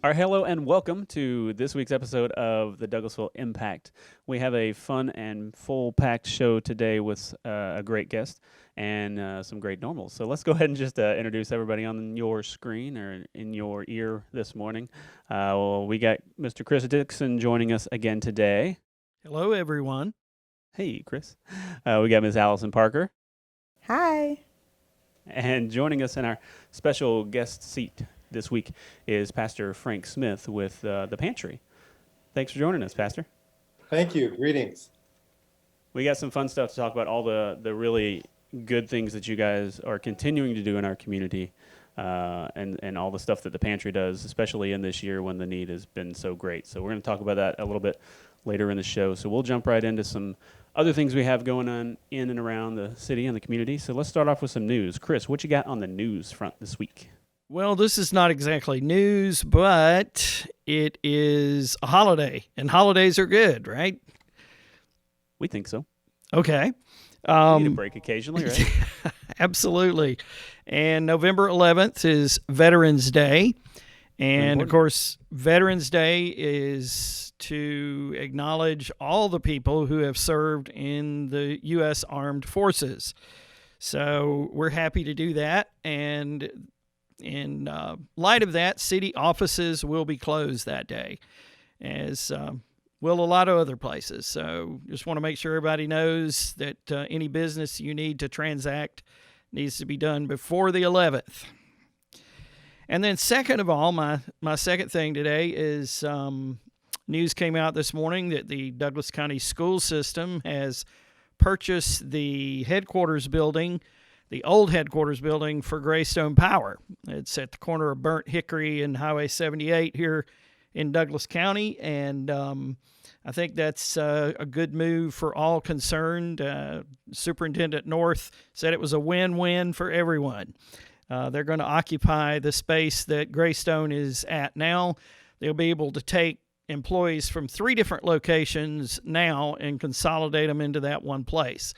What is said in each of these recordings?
Our hello and welcome to this week's episode of the Douglasville Impact. We have a fun and full-packed show today with a great guest and some great normals. So let's go ahead and just introduce everybody on your screen or in your ear this morning. We got Mr. Chris Dixon joining us again today. Hello, everyone. Hey, Chris. We got Ms. Allison Parker. Hi. And joining us in our special guest seat this week is Pastor Frank Smith with the Pantry. Thanks for joining us, Pastor. Thank you. Greetings. We got some fun stuff to talk about, all the really good things that you guys are continuing to do in our community and all the stuff that the Pantry does, especially in this year when the need has been so great. So we're going to talk about that a little bit later in the show. So we'll jump right into some other things we have going on in and around the city and the community. So let's start off with some news. Chris, what you got on the news front this week? Well, this is not exactly news, but it is a holiday, and holidays are good, right? We think so. Okay. We need a break occasionally, right? Absolutely. And November 11th is Veterans Day. And, of course, Veterans Day is to acknowledge all the people who have served in the U.S. Armed Forces. So we're happy to do that. And in light of that, city offices will be closed that day, as will a lot of other places. So just want to make sure everybody knows that any business you need to transact needs to be done before the 11th. And then second of all, my second thing today is news came out this morning that the Douglas County School System has purchased the headquarters building, the old headquarters building for Greystone Power. It's at the corner of Burnt Hickory and Highway 78 here in Douglas County, and I think that's a good move for all concerned. Superintendent North said it was a win-win for everyone. They're going to occupy the space that Greystone is at now. They'll be able to take employees from 3 different locations now and consolidate them into that one place.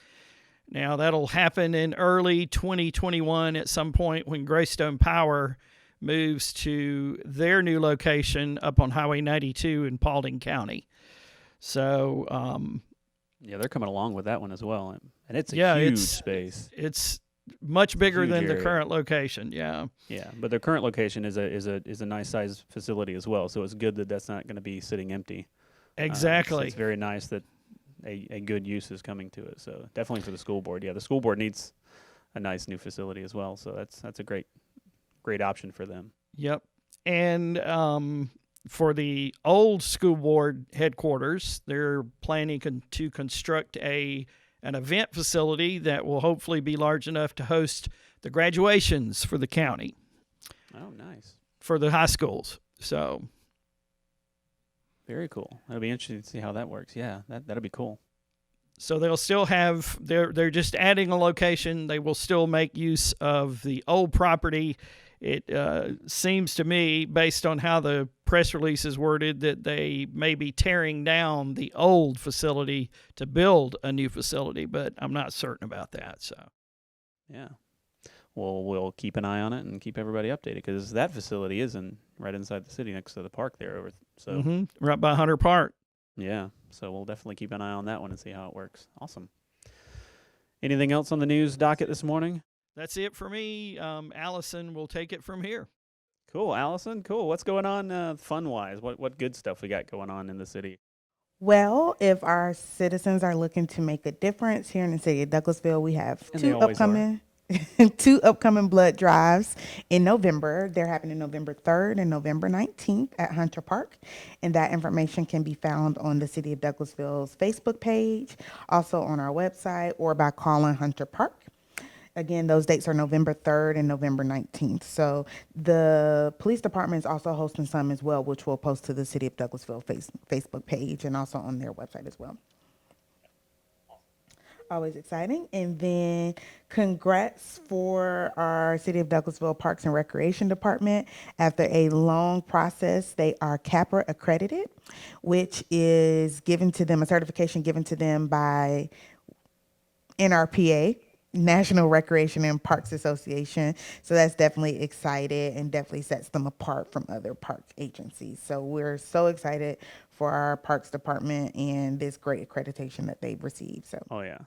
Now, that'll happen in early 2021 at some point when Greystone Power moves to their new location up on Highway 92 in Paulding County. So, yeah, they're coming along with that one as well. And it's a huge space. It's much bigger than area. The current location, yeah. Yeah, but their current location is a nice size facility as well, so it's good that that's not going to be sitting empty. Exactly. It's very nice that a good use is coming to it. So definitely for the school board. Yeah, the school board needs a nice new facility as well. So that's a great option for them. Yep. And for the old school board headquarters, they're planning to construct an event facility that will hopefully be large enough to host the graduations for the county. Oh, nice. For the high schools. So very cool. That'll be interesting to see how that works. Yeah, that'll be cool. So they'll still have, they're just adding a location. They will still make use of the old property. It seems to me, based on how the press release is worded, that they may be tearing down the old facility to build a new facility, but I'm not certain about that. So, yeah. Well, we'll keep an eye on it and keep everybody updated because that facility is right inside the city next to the park there. So right by Hunter Park. Yeah, so we'll definitely keep an eye on that one and see how it works. Awesome. Anything else on the news docket this morning? That's it for me. Allison will take it from here. Cool, Allison. Cool. What's going on fun-wise? What good stuff we got going on in the city? Well, if our citizens are looking to make a difference here in the city of Douglasville, we have two upcoming blood drives in November. They're happening November 3rd and November 19th at Hunter Park. And that information can be found on the City of Douglasville's Facebook page, also on our website, or by calling Hunter Park. Again, those dates are November 3rd and November 19th. So the police department is also hosting some as well, which we'll post to the City of Douglasville Facebook page and also on their website as well. Always exciting. And then congrats for our City of Douglasville Parks and Recreation Department. After a long process, they are CAPRA accredited, which is given to them, a certification given to them by NRPA. National Recreation and Parks Association. So that's definitely excited and definitely sets them apart from other park agencies. So we're so excited for our Parks Department and this great accreditation that they've received. So Oh yeah.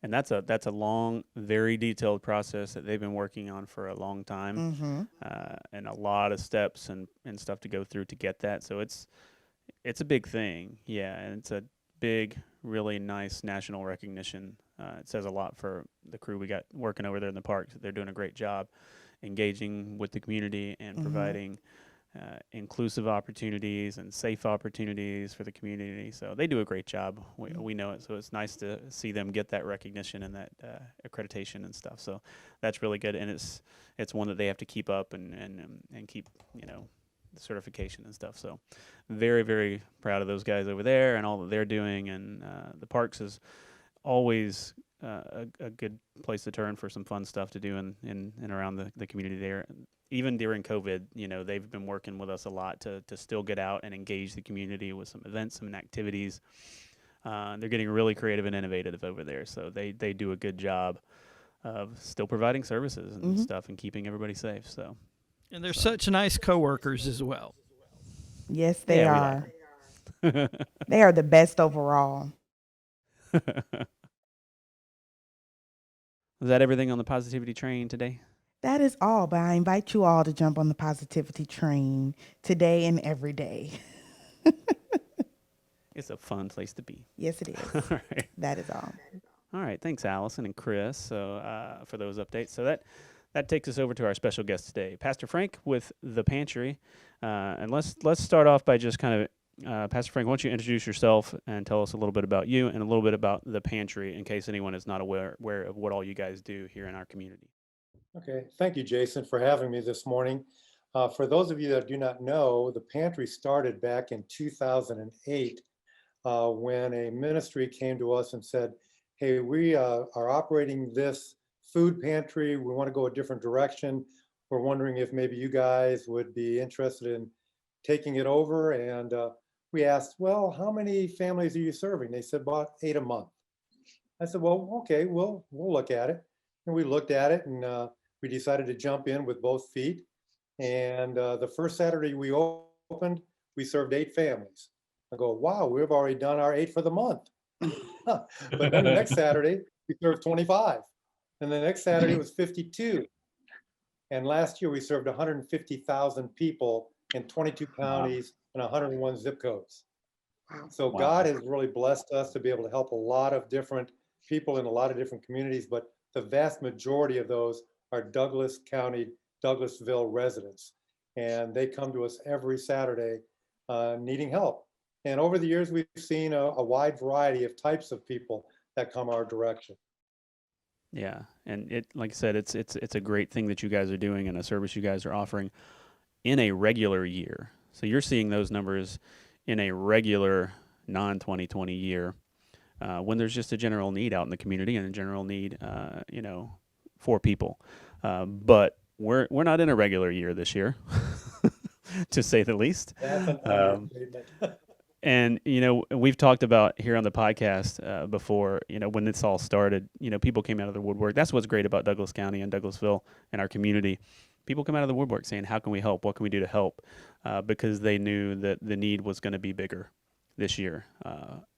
And that's a long, very detailed process that they've been working on for a long time, and a lot of steps and stuff to go through to get that. So it's a big thing, yeah, and it's a big, really nice national recognition. It says a lot for the crew we got working over there in the parks. They're doing a great job engaging with the community and providing inclusive opportunities and safe opportunities for the community. So they do a great job. We know it. So it's nice to see them get that recognition and that accreditation and stuff. So that's really good. And it's one that they have to keep up and keep, the certification and stuff. So very, very proud of those guys over there and all that they're doing. And the parks is always a good place to turn for some fun stuff to do in and around the community there. Even during COVID, they've been working with us a lot to still get out and engage the community with some events, some activities. They're getting really creative and innovative over there. So they do a good job of still providing services and stuff and keeping everybody safe. So. And they're such nice coworkers as well. yes, they are. They are the best overall. Was that everything on the positivity train today? That is all, but I invite you all to jump on the positivity train today and every day. It's a fun place to be. Yes, it is. All right. That is all. All right. Thanks, Allison and Chris, for those updates. So that takes us over to our special guest today, Pastor Frank with the Pantry. And let's start off by just kind of Pastor Frank, why don't you introduce yourself and tell us a little bit about you and a little bit about the Pantry in case anyone is not aware of what all you guys do here in our community. Okay, thank you, Jason, for having me this morning. For those of you that do not know, the Pantry started back in 2008 when a ministry came to us and said, hey, we are operating this food pantry. We want to go a different direction. We're wondering if maybe you guys would be interested in taking it over. And we asked, well, how many families are you serving? They said about 8 a month. I said, well, okay, we'll look at it. And we looked at it and we decided to jump in with both feet. And the first Saturday we opened, we served 8 families. I go, wow, we've already done our 8 for the month. But then the next Saturday, we served 25. And the next Saturday was 52. And last year we served 150,000 people in 22 counties and 101 zip codes. So God has really blessed us to be able to help a lot of different people in a lot of different communities, but the vast majority of those are Douglas County, Douglasville residents. And they come to us every Saturday needing help. And over the years, we've seen a wide variety of types of people that come our direction. Yeah, and it, like I said, it's a great thing that you guys are doing and a service you guys are offering in a regular year. So you're seeing those numbers in a regular non-2020 year when there's just a general need out in the community and a general need, for people. But we're not in a regular year this year, to say the least. That's an understatement. And, we've talked about here on the podcast before, when this all started, people came out of the woodwork. That's what's great about Douglas County and Douglasville and our community. People come out of the woodwork saying, how can we help? What can we do to help? Because they knew that the need was going to be bigger this year,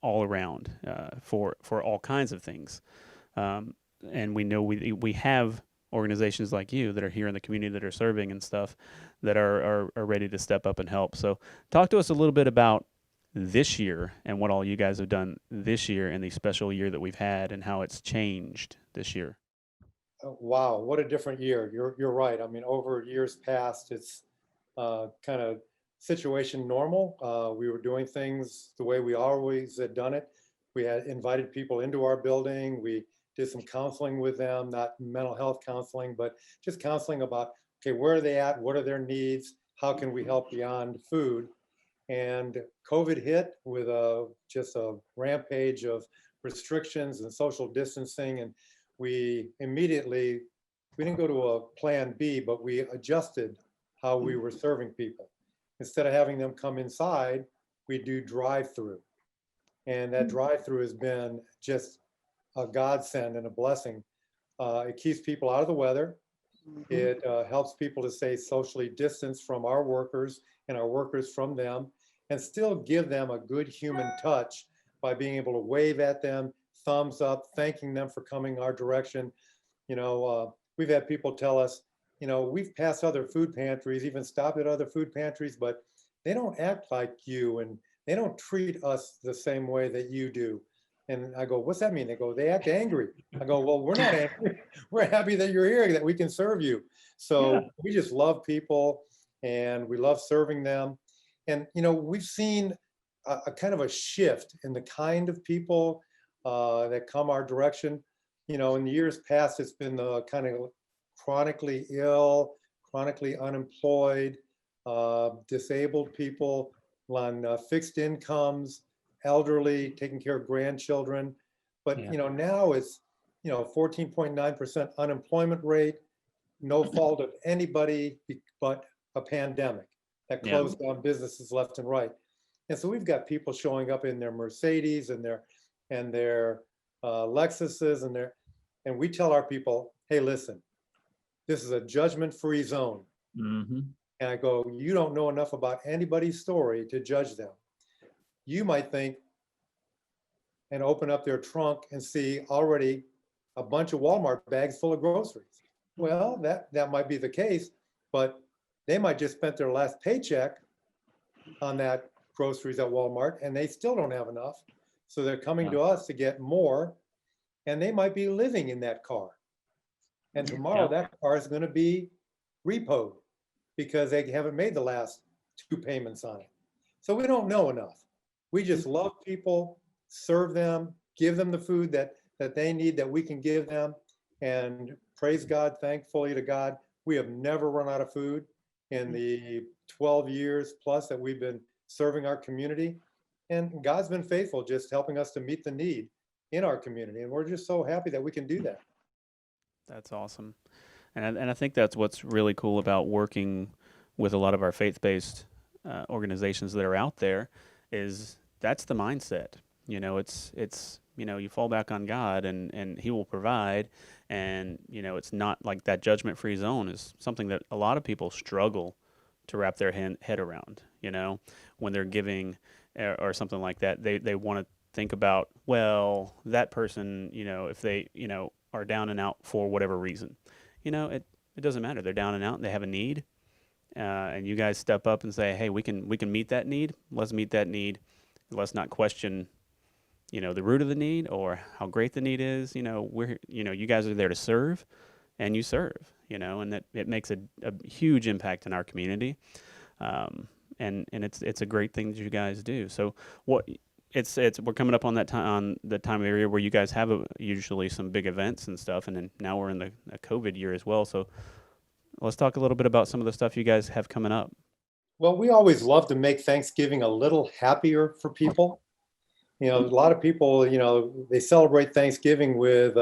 all around, for all kinds of things. And we know we have organizations like you that are here in the community that are serving and stuff that are ready to step up and help. So talk to us a little bit about this year and what all you guys have done this year in the special year that we've had and how it's changed this year. Wow, what a different year. You're right. I mean, over years past, it's kind of situation normal. We were doing things the way we always had done it. We had invited people into our building. We did some counseling with them, not mental health counseling, but just counseling about, okay, where are they at? What are their needs? How can we help beyond food? And COVID hit with just a rampage of restrictions and social distancing. And we didn't go to a plan B, but we adjusted how we were serving people. Instead of having them come inside, we do drive-through. And that drive-through has been just a godsend and a blessing. It keeps people out of the weather. It helps people to stay socially distanced from our workers and our workers from them, and still give them a good human touch by being able to wave at them, thumbs up, thanking them for coming our direction. We've had people tell us, we've passed other food pantries, even stopped at other food pantries, but they don't act like you, and they don't treat us the same way that you do. And I go, what's that mean? They go, they act angry. I go, well, we're not angry. We're happy that you're here, that we can serve you. So we just love people, and we love serving them. And, we've seen a kind of a shift in the kind of people that come our direction. In the years past, it's been the kind of chronically ill, chronically unemployed, disabled people on fixed incomes, elderly, taking care of grandchildren. But, now it's, 14.9% unemployment rate, no fault of anybody but a pandemic that closed down businesses left and right. And so we've got people showing up in their Mercedes and their Lexuses and we tell our people, hey, listen, this is a judgment-free zone. Mm-hmm. And I go, you don't know enough about anybody's story to judge them. You might think and open up their trunk and see already a bunch of Walmart bags full of groceries. Well, that might be the case, but they might just spent their last paycheck on that groceries at Walmart, and they still don't have enough. So they're coming to us to get more, and they might be living in that car. And tomorrow that car is going to be repoed because they haven't made the last 2 payments on it. So we don't know enough. We just love people, serve them, give them the food that they need, that we can give them. And praise God, thankfully to God, we have never run out of food in the 12 years plus that we've been serving our community. And God's been faithful, just helping us to meet the need in our community. And we're just so happy that we can do that. That's awesome. And I think that's what's really cool about working with a lot of our faith-based organizations that are out there, is that's the mindset. It's you fall back on God and He will provide. And, it's not like that judgment-free zone is something that a lot of people struggle to wrap their head around, when they're giving or something like that. They want to think about, well, that person, if they, are down and out for whatever reason, it doesn't matter. They're down and out and they have a need. And you guys step up and say, hey, we can meet that need. Let's meet that need. Let's not question, the root of the need or how great the need is. You guys are there to serve, and you serve, and that it makes a huge impact in our community. And it's a great thing that you guys do. So we're coming up on that time, on the time of year where you guys have usually some big events and stuff, and then now we're in the COVID year as well. So let's talk a little bit about some of the stuff you guys have coming up. Well, we always love to make Thanksgiving a little happier for people. A lot of people, they celebrate Thanksgiving with,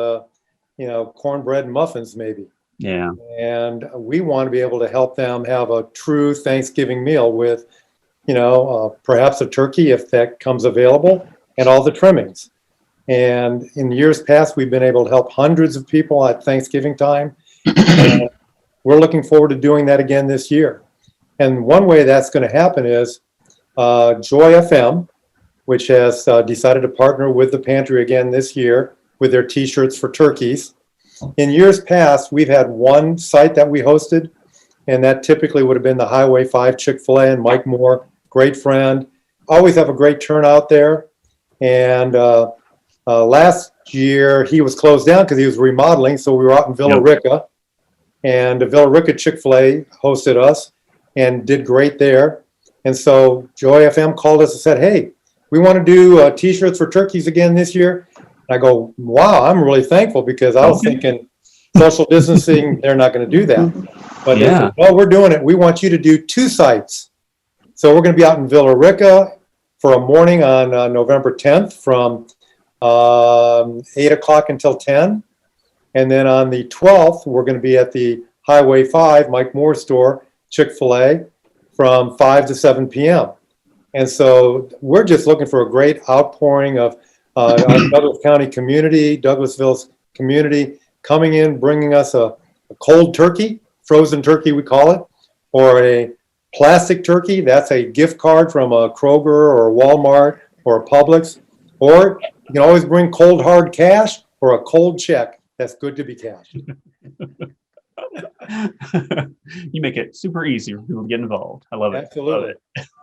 cornbread and muffins maybe. Yeah. And we want to be able to help them have a true Thanksgiving meal with, perhaps a turkey if that comes available, and all the trimmings. And in years past, we've been able to help hundreds of people at Thanksgiving time. And we're looking forward to doing that again this year. And one way that's going to happen is Joy FM, which has decided to partner with the Pantry again this year with their T-shirts for turkeys. In years past, we've had one site that we hosted, and that typically would have been the Highway 5 Chick-fil-A, and Mike Moore, great friend. Always have a great turnout there. And last year, he was closed down because he was remodeling, so we were out in Villa Rica. And the Villa Rica Chick-fil-A hosted us and did great there. And so Joy FM called us and said, hey, we want to do T-shirts for turkeys again this year. And I go, wow, I'm really thankful, because I was thinking social distancing, they're not going to do that. But they said, well, we're doing it. We want you to do 2 sites. So we're going to be out in Villa Rica for a morning on November 10th from 8 o'clock until 10. And then on the 12th, we're going to be at the Highway 5 Mike Moore store, Chick-fil-A, from 5 to 7 p.m. And so we're just looking for a great outpouring of our Douglas County community, Douglasville's community, coming in, bringing us a cold turkey, frozen turkey we call it, or a plastic turkey. That's a gift card from a Kroger or a Walmart or a Publix. Or you can always bring cold hard cash or a cold check. That's good to be cashed. You make it super easy for people to get involved. I love it. Absolutely.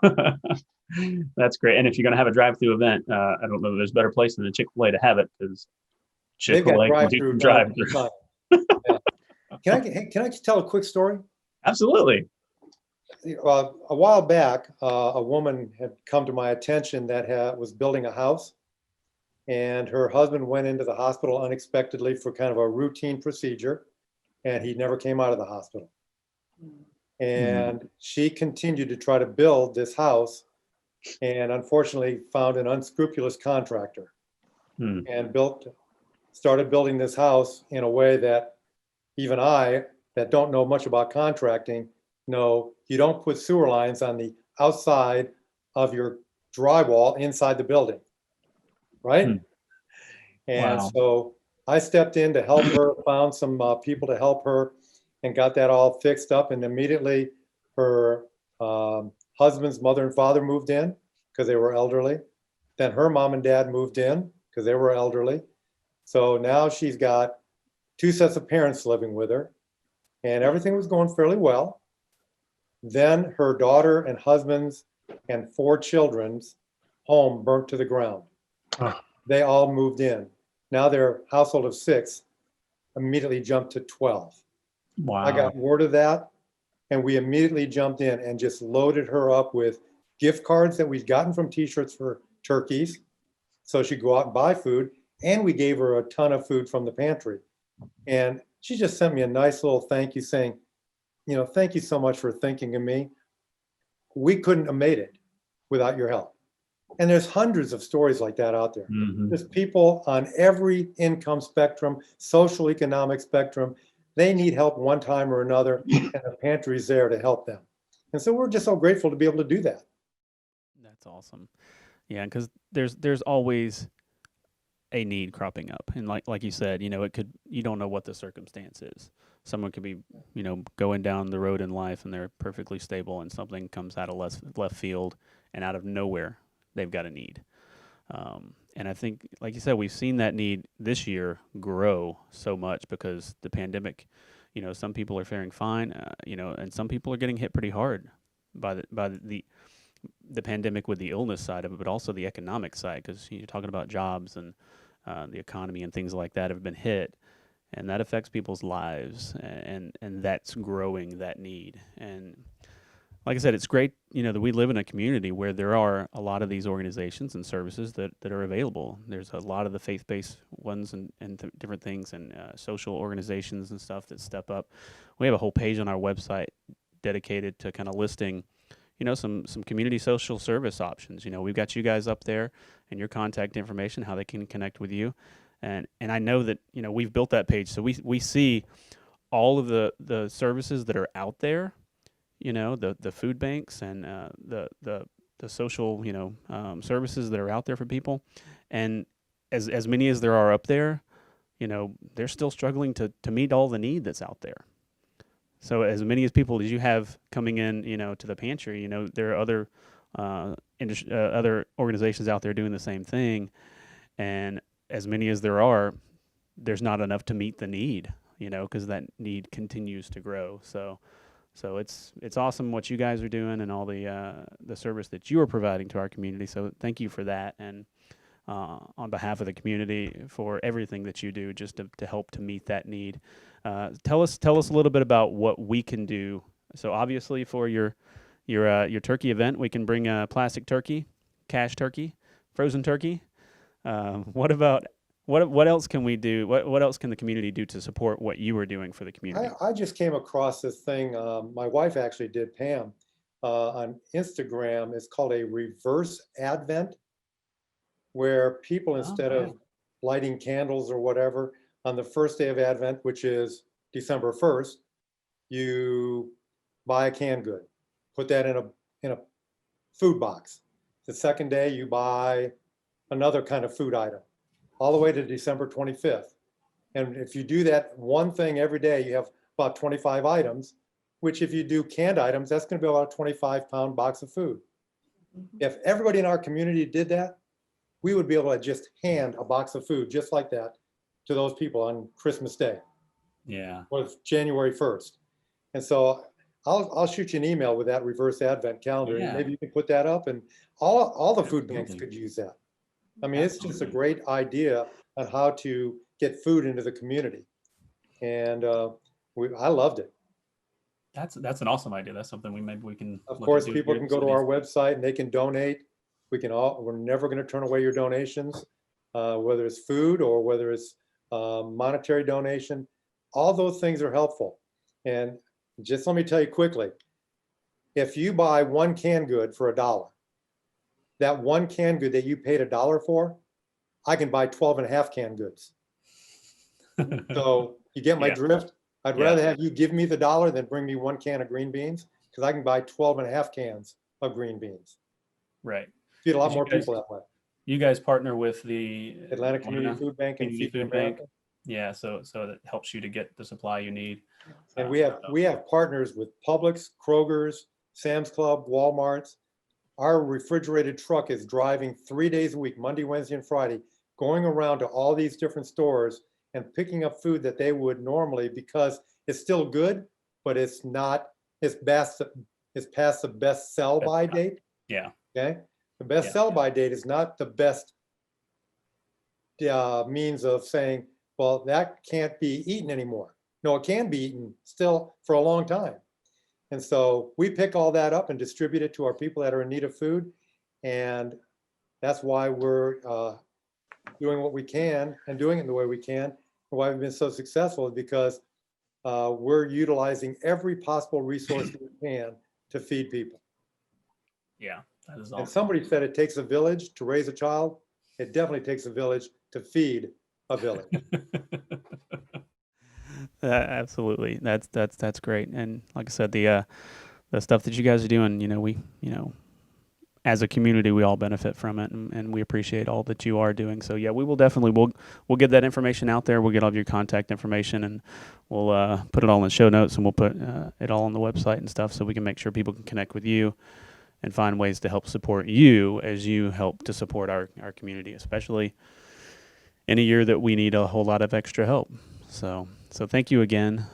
Love it. That's great. And if you're going to have a drive-through event, I don't know if there's a better place than a Chick-fil-A to have it, because They've got Chick-fil-A can do drive-through some down drive-through. Yeah. Can I tell a quick story? Absolutely. A while back, a woman had come to my attention that was building a house, and her husband went into the hospital unexpectedly for kind of a routine procedure, and he never came out of the hospital. And she continued to try to build this house, and unfortunately found an unscrupulous contractor and started building this house in a way that even I, that don't know much about contracting, know you don't put sewer lines on the outside of your drywall inside the building, right? And Wow. so I stepped in to help her, found some people to help her, and got that all fixed up. And immediately her husband's mother and father moved in because they were elderly. Then her mom and dad moved in because they were elderly. So now she's got 2 sets of parents living with her, and everything was going fairly well. Then her daughter and husband's and 4 children's home burnt to the ground. They all moved in. Now their household of 6 immediately jumped to 12. Wow. I got word of that, and we immediately jumped in and just loaded her up with gift cards that we'd gotten from T-shirts for turkeys, so she'd go out and buy food, and we gave her a ton of food from the pantry. And she just sent me a nice little thank you saying, thank you so much for thinking of me. We couldn't have made it without your help. And there's hundreds of stories like that out there. There's people on every income spectrum, social economic spectrum. They need help one time or another, and the pantry's there to help them. And so we're just so grateful to be able to do that. That's awesome. Yeah, because there's always a need cropping up, and like you said, you don't know what the circumstance is. Someone could be going down the road in life and they're perfectly stable, and something comes out of left field, and out of nowhere they've got a need. And I think, like you said, we've seen that need this year grow so much because the pandemic. Some people are faring fine, and some people are getting hit pretty hard by the pandemic with the illness side of it, but also the economic side, because you're talking about jobs and the economy and things like that have been hit, and that affects people's lives, and that's growing that need. And like I said, it's great, that we live in a community where there are a lot of these organizations and services that are available. There's a lot of the faith-based ones and different things, and social organizations and stuff that step up. We have a whole page on our website dedicated to kind of listing some community social service options. We've got you guys up there and your contact information, how they can connect with you. And I know that, we've built that page. So we see all of the services that are out there, the food banks and the social, services that are out there for people. And as many as there are up there, they're still struggling to meet all the need that's out there. So as many as people as you have coming in, to the pantry, there are other other organizations out there doing the same thing, and as many as there are, there's not enough to meet the need, because that need continues to grow. So it's awesome what you guys are doing and all the service that you are providing to our community. So thank you for that, and on behalf of the community, for everything that you do just to help to meet that need. Tell us a little bit about what we can do. So obviously for your turkey event, we can bring a plastic turkey, cash turkey, frozen turkey. What else can we do? What else can the community do to support what you are doing for the community? I just came across this thing. My wife actually did, Pam, on Instagram. It's called a reverse Advent, where people, instead of lighting candles or whatever, on the first day of Advent, which is December 1st, you buy a canned good, put that in a food box. The second day you buy another kind of food item, all the way to December 25th. And if you do that one thing every day, you have about 25 items, which if you do canned items, that's going to be about a 25-pound box of food. If everybody in our community did that, we would be able to just hand a box of food just like that to those people on Christmas Day. Yeah. Or January 1st. And so I'll shoot you an email with that reverse advent calendar, and maybe you can put that up, and all the food banks could use that. I mean, it's just a great idea on how to get food into the community. And I loved it. That's an awesome idea. That's something we can. Of course, people can go to our website and they can donate. We're never going to turn away your donations, whether it's food or whether it's monetary donation. All those things are helpful. And just let me tell you quickly, if you buy one canned good for $1, that one canned good that you paid $1 for, I can buy 12 and a half canned goods. So you get my drift? I'd rather have you give me the $1 than bring me one can of green beans, because I can buy 12 and a half cans of green beans. Right. Feed a lot more people that way. You guys partner with the Atlanta Community Food Bank and Feed Food Bank. Yeah, so that helps you to get the supply you need. And we have partners with Publix, Kroger's, Sam's Club, Walmart's. Our refrigerated truck is driving 3 days a week, Monday, Wednesday, and Friday, going around to all these different stores and picking up food that they would normally, because it's still good, but it's past the best sell by date. Yeah. Okay. The best sell by date is not the best means of saying, well, that can't be eaten anymore. No, it can be eaten still for a long time. And so we pick all that up and distribute it to our people that are in need of food. And that's why we're doing what we can and doing it in the way we can. And why we've been so successful is because we're utilizing every possible resource that we can to feed people. Yeah, that is awesome. And somebody said it takes a village to raise a child. It definitely takes a village to feed a village. Absolutely. That's great. And like I said, the stuff that you guys are doing, we as a community, we all benefit from it, and we appreciate all that you are doing. So yeah, we will definitely, we'll get that information out there. We'll get all of your contact information, and we'll put it all in the show notes, and we'll put it all on the website and stuff, so we can make sure people can connect with you and find ways to help support you as you help to support our community, especially in a year that we need a whole lot of extra help. So thank you again.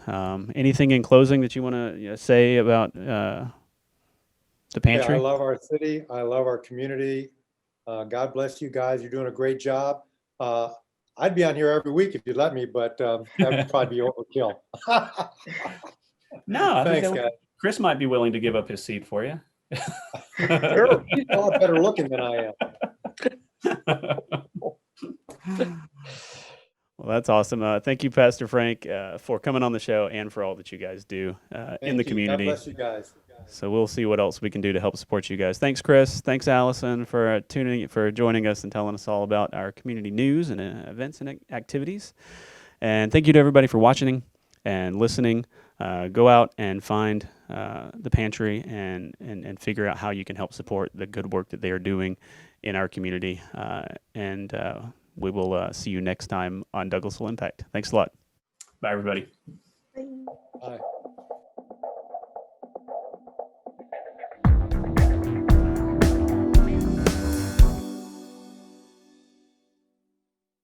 Anything in closing that you want to say about the Pantry? Yeah, I love our city. I love our community. God bless you guys. You're doing a great job. I'd be on here every week if you'd let me, but that would probably be overkill. No, I Thanks, think guys. Chris might be willing to give up his seat for you. Sure. He's a lot better looking than I am. Well, that's awesome. Thank you, Pastor Frank, for coming on the show and for all that you guys do in the community. God bless you guys. So we'll see what else we can do to help support you guys. Thanks, Chris. Thanks, Allison, for joining us and telling us all about our community news and events and activities. And thank you to everybody for watching and listening. Go out and find the Pantry and figure out how you can help support the good work that they are doing in our community. And we will see you next time on Douglasville Impact. Thanks a lot. Bye, everybody. Bye. Bye.